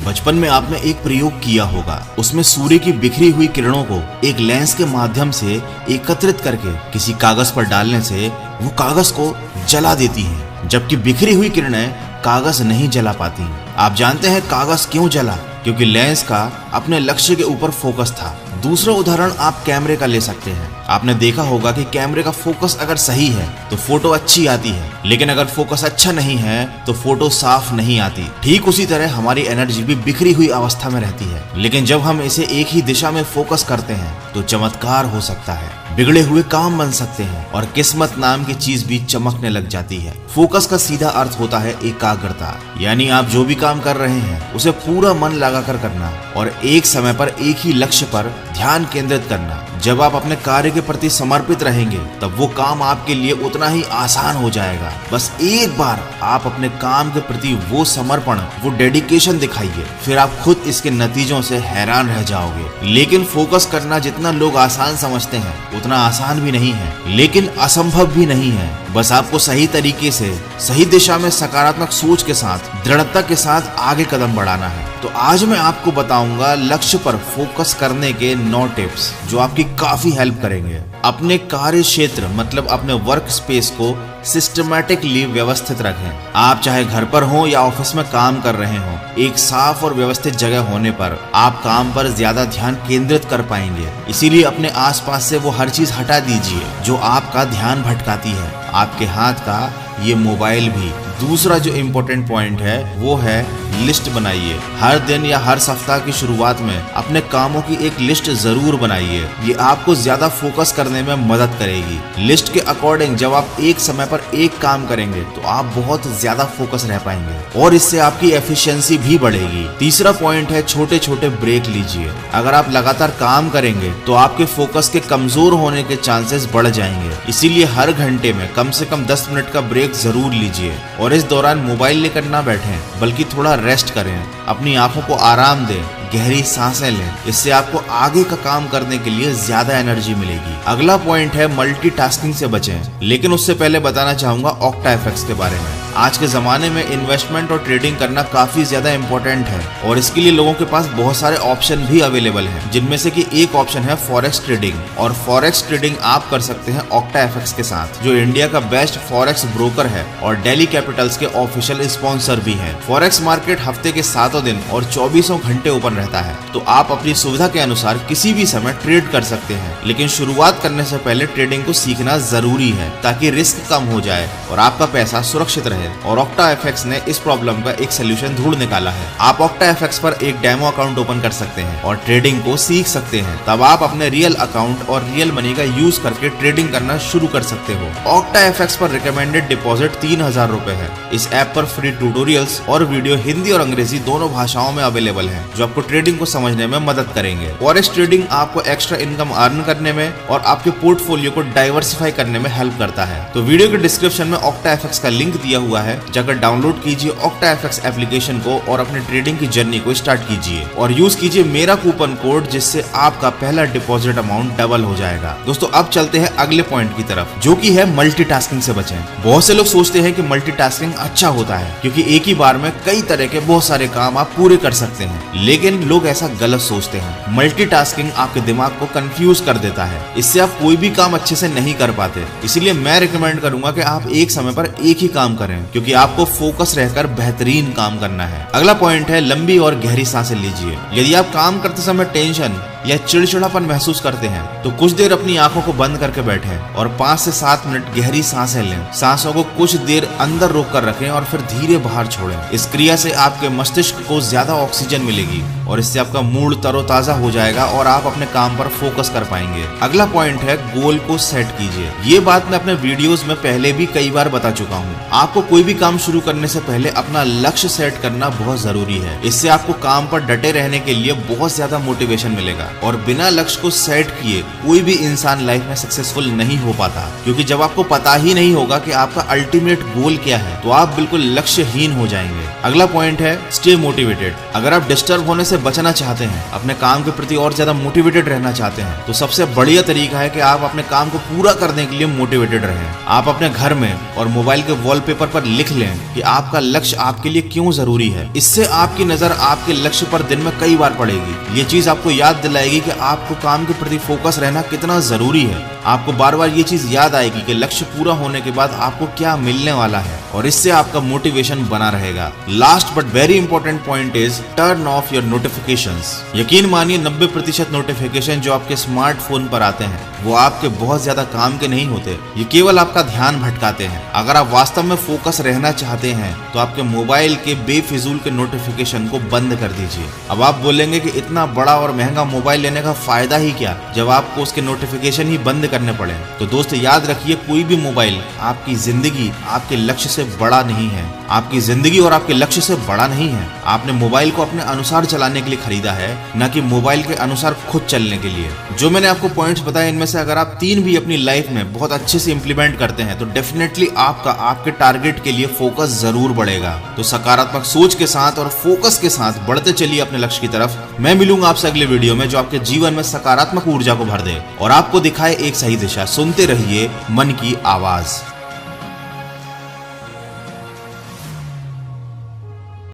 बचपन में आपने एक प्रयोग किया होगा, उसमें सूर्य की बिखरी हुई किरणों को एक लेंस के माध्यम से एकत्रित करके किसी कागज पर डालने से वो कागज को जला देती हैं, जबकि बिखरी हुई किरणें कागज नहीं जला पाती। आप जानते हैं कागज क्यों जला? क्योंकि लेंस का अपने लक्ष्य के ऊपर फोकस था। दूसरा उदाहरण आप कैमरे का ले सकते हैं। आपने देखा होगा कि कैमरे का फोकस अगर सही है तो फोटो अच्छी आती है, लेकिन अगर फोकस अच्छा नहीं है तो फोटो साफ नहीं आती। ठीक उसी तरह हमारी एनर्जी भी बिखरी हुई अवस्था में रहती है, लेकिन जब हम इसे एक ही दिशा में फोकस करते हैं तो चमत्कार हो सकता है, बिगड़े हुए काम बन सकते हैं और किस्मत नाम की चीज भी चमकने लग जाती है। फोकस का सीधा अर्थ होता है एकाग्रता, यानी आप जो भी काम कर रहे हैं उसे पूरा मन लगाकर करना और एक समय पर एक ही लक्ष्य पर ध्यान केंद्रित करना। जब आप अपने कार्य के प्रति समर्पित रहेंगे तब वो काम आपके लिए उतना ही आसान हो जाएगा। बस एक बार आप अपने काम के प्रति वो समर्पण, वो डेडिकेशन दिखाइए, फिर आप खुद इसके नतीजों से हैरान रह जाओगे। लेकिन फोकस करना जितना लोग आसान समझते हैं उतना आसान भी नहीं है, लेकिन असंभव भी नहीं है। बस आपको सही तरीके से, सही दिशा में सकारात्मक सोच के साथ, दृढ़ता के साथ आगे कदम बढ़ाना है। तो आज मैं आपको बताऊंगा लक्ष्य पर फोकस करने के 9 टिप्स जो आपकी काफी हेल्प करेंगे। अपने कार्य क्षेत्र मतलब अपने वर्क स्पेस को सिस्टमैटिकली व्यवस्थित रखें। आप चाहे घर पर हो या ऑफिस में काम कर रहे हो, एक साफ और व्यवस्थित जगह होने पर आप काम पर ज्यादा ध्यान केंद्रित कर पाएंगे। इसीलिए अपने आसपास से वो हर चीज हटा दीजिए जो आपका ध्यान भटकाती है, आपके हाथ का ये मोबाइल भी। दूसरा जो इम्पोर्टेंट पॉइंट है वो है लिस्ट बनाइए। हर दिन या हर सप्ताह की शुरुआत में अपने कामों की एक लिस्ट जरूर बनाइए। ये आपको ज्यादा फोकस करने में मदद करेगी। लिस्ट के अकॉर्डिंग जब आप एक समय पर एक काम करेंगे तो आप बहुत ज्यादा फोकस रह पाएंगे और इससे आपकी एफिशिएंसी भी बढ़ेगी। तीसरा पॉइंट है छोटे छोटे ब्रेक लीजिए। अगर आप लगातार काम करेंगे तो आपके फोकस के कमजोर होने के चांसेस बढ़ जाएंगे। इसीलिए हर घंटे में कम से कम 10 मिनट का ब्रेक जरूर लीजिए और इस दौरान मोबाइल लेकर ना बैठें, बल्कि थोड़ा रेस्ट करें, अपनी आंखों को आराम दें, गहरी सांसें लें। इससे आपको आगे का काम करने के लिए ज्यादा एनर्जी मिलेगी। अगला पॉइंट है मल्टीटास्किंग से बचें, लेकिन उससे पहले बताना चाहूंगा ऑक्टा इफेक्ट्स के बारे में। आज के जमाने में इन्वेस्टमेंट और ट्रेडिंग करना काफी ज्यादा इंपॉर्टेंट है और इसके लिए लोगों के पास बहुत सारे ऑप्शन भी अवेलेबल हैं, जिनमें से कि एक ऑप्शन है फॉरेक्स ट्रेडिंग। और फॉरेक्स ट्रेडिंग आप कर सकते हैं ऑक्टा इफेक्ट्स के साथ, जो इंडिया का बेस्ट फॉरेक्स ब्रोकर है और डेली कैपिटल्स के ऑफिशियल स्पॉन्सर भी है। फॉरेक्स मार्केट हफ्ते के 7 दिन और 24 घंटे ओपन रहता है, तो आप अपनी सुविधा के अनुसार किसी भी समय ट्रेड कर सकते हैं। लेकिन शुरुआत करने से पहले ट्रेडिंग को सीखना जरूरी है ताकि रिस्क कम हो जाए और आपका पैसा सुरक्षित रहे। और ऑक्टा एफएक्स ने इस प्रॉब्लम का एक सोल्यूशन ढूंढ निकाला है। आप ऑक्टा एफएक्स पर एक डेमो अकाउंट ओपन कर सकते हैं और ट्रेडिंग को सीख सकते हैं। तब आप अपने रियल अकाउंट और रियल मनी का यूज करके ट्रेडिंग करना शुरू कर सकते हो। ऑक्टा एफएक्स पर रिकमेंडेड डिपॉजिट 3000 रुपए है। इस ऐप पर फ्री ट्यूटोरियल्स और वीडियो हिंदी और अंग्रेजी दोनों भाषाओं में अवेलेबल है, जो आपको ट्रेडिंग को समझने में मदद करेंगे। फॉरेक्स ट्रेडिंग आपको एक्स्ट्रा इनकम अर्न करने में और आपके पोर्टफोलियो को डाइवर्सिफाई करने में हेल्प करता है। तो वीडियो के डिस्क्रिप्शन में ऑक्टा एफएक्स का लिंक दिया हुआ है, जाकर डाउनलोड कीजिए ऑक्टा एफएक्स एप्लीकेशन को और अपने ट्रेडिंग की जर्नी को स्टार्ट कीजिए और यूज कीजिए मेरा कूपन कोड, जिससे आपका पहला डिपॉजिट अमाउंट डबल हो जाएगा। दोस्तों अब चलते हैं अगले पॉइंट की तरफ, जो कि है मल्टीटास्किंग से बचें। बहुत से लोग सोचते हैं कि मल्टीटास्किंग अच्छा होता है क्योंकि एक ही बार में कई तरह के बहुत सारे काम आप पूरे कर सकते हैं, लेकिन लोग ऐसा गलत सोचते हैं। मल्टीटास्किंग आपके दिमाग को कंफ्यूज कर देता है, इससे आप कोई भी काम अच्छे से नहीं कर पाते। इसलिए मैं रिकमेंड करूंगा कि आप एक समय पर एक ही काम करें, क्योंकि आपको फोकस रहकर बेहतरीन काम करना है। अगला पॉइंट है लंबी और गहरी सांसें लीजिए। यदि आप काम करते समय टेंशन या चिड़चिड़ापन महसूस करते हैं तो कुछ देर अपनी आंखों को बंद करके बैठें और 5 से 7 मिनट गहरी सांसें लें। सांसों को कुछ देर अंदर रोक कर रखें और फिर धीरे बाहर छोड़ें। इस क्रिया से आपके मस्तिष्क को ज्यादा ऑक्सीजन मिलेगी और इससे आपका मूड तरोताजा हो जाएगा और आप अपने काम पर फोकस कर पाएंगे। अगला पॉइंट है गोल को सेट कीजिए। ये बात मैं अपने वीडियोस में पहले भी कई बार बता चुका हूँ। आपको कोई भी काम शुरू करने से पहले अपना लक्ष्य सेट करना बहुत जरूरी है। इससे आपको काम पर डटे रहने के लिए बहुत ज्यादा मोटिवेशन मिलेगा और बिना लक्ष्य को सेट किए कोई भी इंसान लाइफ में सक्सेसफुल नहीं हो पाता, क्योंकि जब आपको पता ही नहीं होगा कि आपका अल्टीमेट गोल क्या है तो आप बिल्कुल लक्ष्यहीन हो जाएंगे। अगला पॉइंट है स्टे मोटिवेटेड। अगर आप डिस्टर्ब होने से से बचना चाहते हैं, अपने काम के प्रति और ज्यादा मोटिवेटेड रहना चाहते हैं, तो सबसे बढ़िया तरीका है कि आप अपने काम को पूरा करने के लिए मोटिवेटेड रहें। आप अपने घर में और मोबाइल के वॉलपेपर पर लिख लें कि आपका लक्ष्य आपके लिए क्यों जरूरी है। इससे आपकी नजर आपके लक्ष्य पर दिन में कई बार पड़ेगी। ये चीज आपको याद दिलाएगी कि आपको काम के प्रति फोकस रहना कितना जरूरी है। आपको बार बार ये चीज याद आएगी कि लक्ष्य पूरा होने के बाद आपको क्या मिलने वाला है, और इससे आपका मोटिवेशन बना रहेगा। Last but very important point is turn off your notifications. यकीन मानिए 90% नोटिफिकेशन जो आपके स्मार्टफोन पर आते हैं वो आपके बहुत ज्यादा काम के नहीं होते, ये केवल आपका ध्यान भटकाते हैं। अगर आप वास्तव में फोकस रहना चाहते हैं तो आपके मोबाइल के बेफिजूल के नोटिफिकेशन को बंद कर दीजिए। अब आप बोलेंगे कि इतना बड़ा और महंगा मोबाइल लेने का फायदा ही क्या जब आपको उसके नोटिफिकेशन ही बंद करने पड़े। तो दोस्त याद रखिए, कोई भी मोबाइल आपकी जिंदगी आपके लक्ष्य से बड़ा नहीं है। आपकी जिंदगी और आपके लक्ष्य से बड़ा नहीं है। आपने मोबाइल को अपने अनुसार चलाने के लिए खरीदा है, न कि मोबाइल के अनुसार खुद चलने के लिए। जो मैंने आपको पॉइंट्स बताए इनमें से अगर आप 3 भी अपनी लाइफ में बहुत अच्छे से इंप्लीमेंट करते हैं तो डेफिनेटली आपका आपके टारगेट के लिए फोकस जरूर बढ़ेगा। तो सकारात्मक सोच के साथ और फोकस के साथ बढ़ते चलिए अपने लक्ष्य की तरफ। मैं मिलूंगा आपसे अगले वीडियो में जो आपके जीवन में सकारात्मक ऊर्जा को भर दे और आपको दिखाए एक सही दिशा। सुनते रहिए मन की आवाज।